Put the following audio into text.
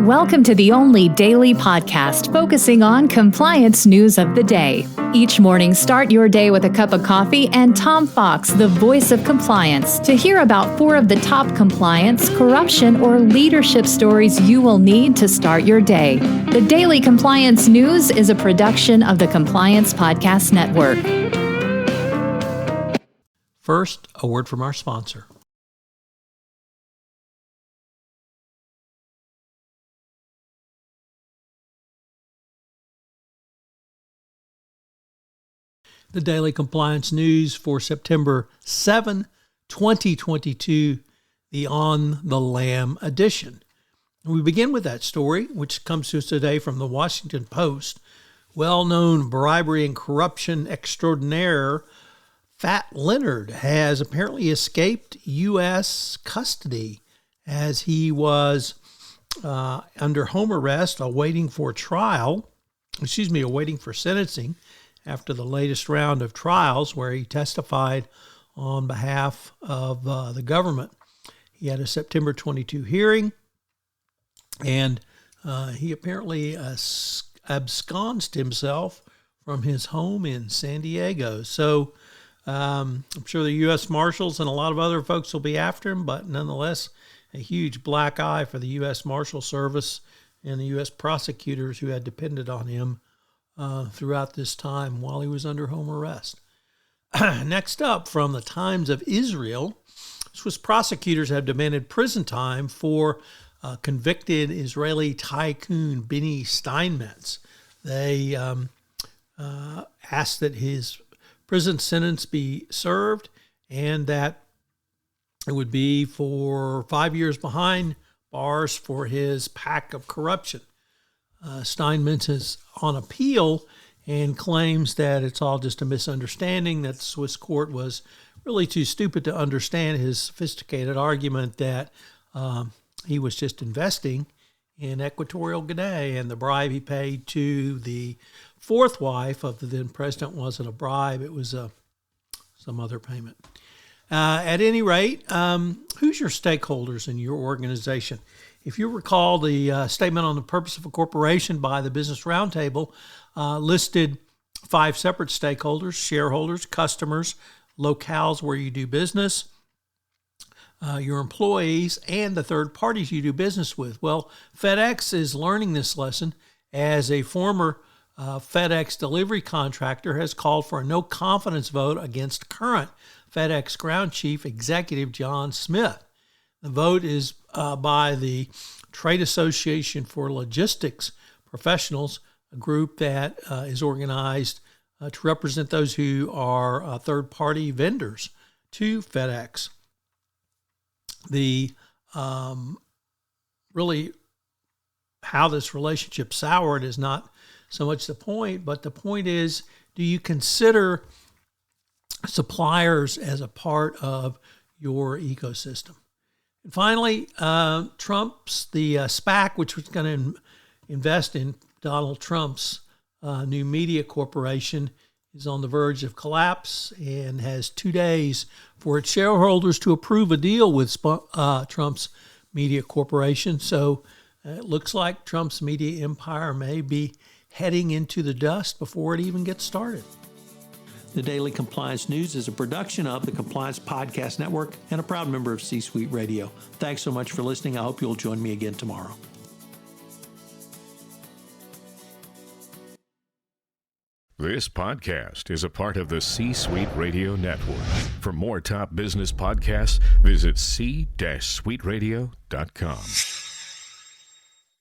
Welcome to the only daily podcast focusing on compliance news of the day. Each morning, start your day with a cup of coffee and Tom Fox, the voice of compliance, to hear about 4 of the top compliance, corruption, or leadership stories you will need to start your day. The Daily Compliance News is a production of the Compliance Podcast Network. First, a word from our sponsor. The Daily Compliance News for September 7, 2022, the On the Lam edition. And we begin with that story, which comes to us today from the Washington Post. Well-known bribery and corruption extraordinaire Fat Leonard has apparently escaped U.S. custody as he was under home arrest, awaiting for sentencing after the latest round of trials where he testified on behalf of the government. He had a September 22 hearing, and he apparently absconded himself from his home in San Diego. So I'm sure the U.S. Marshals and a lot of other folks will be after him, but nonetheless, a huge black eye for the U.S. Marshal Service and the U.S. prosecutors who had depended on him throughout this time while he was under home arrest. Next up, from the Times of Israel, Swiss prosecutors have demanded prison time for convicted Israeli tycoon Benny Steinmetz. They asked that his prison sentence be served and that it would be for 5 years behind bars for his SPAC of corruption. Steinmetz is on appeal and claims that it's all just a misunderstanding, that the Swiss court was really too stupid to understand his sophisticated argument that he was just investing in Equatorial Guinea, and the bribe he paid to the fourth wife of the then president wasn't a bribe, it was some other payment. At any rate, who's your stakeholders in your organization? If you recall, the statement on the purpose of a corporation by the Business Roundtable listed 5 separate stakeholders: shareholders, customers, locales where you do business, your employees, and the third parties you do business with. Well, FedEx is learning this lesson as a former FedEx delivery contractor has called for a no confidence vote against current FedEx ground chief executive John Smith. The vote is by the Trade Association for Logistics Professionals, a group that is organized to represent those who are third-party vendors to FedEx. The really how this relationship soured is not so much the point, but the point is, do you consider suppliers as a part of your ecosystem? And finally, Trump's, the SPAC, which was going to invest in Donald Trump's new media corporation, is on the verge of collapse and has 2 days for its shareholders to approve a deal with Trump's media corporation. So it looks like Trump's media empire may be heading into the dust before it even gets started. The Daily Compliance News is a production of the Compliance Podcast Network and a proud member of C-Suite Radio. Thanks so much for listening. I hope you'll join me again tomorrow. This podcast is a part of the C-Suite Radio Network. For more top business podcasts, visit c-suiteradio.com.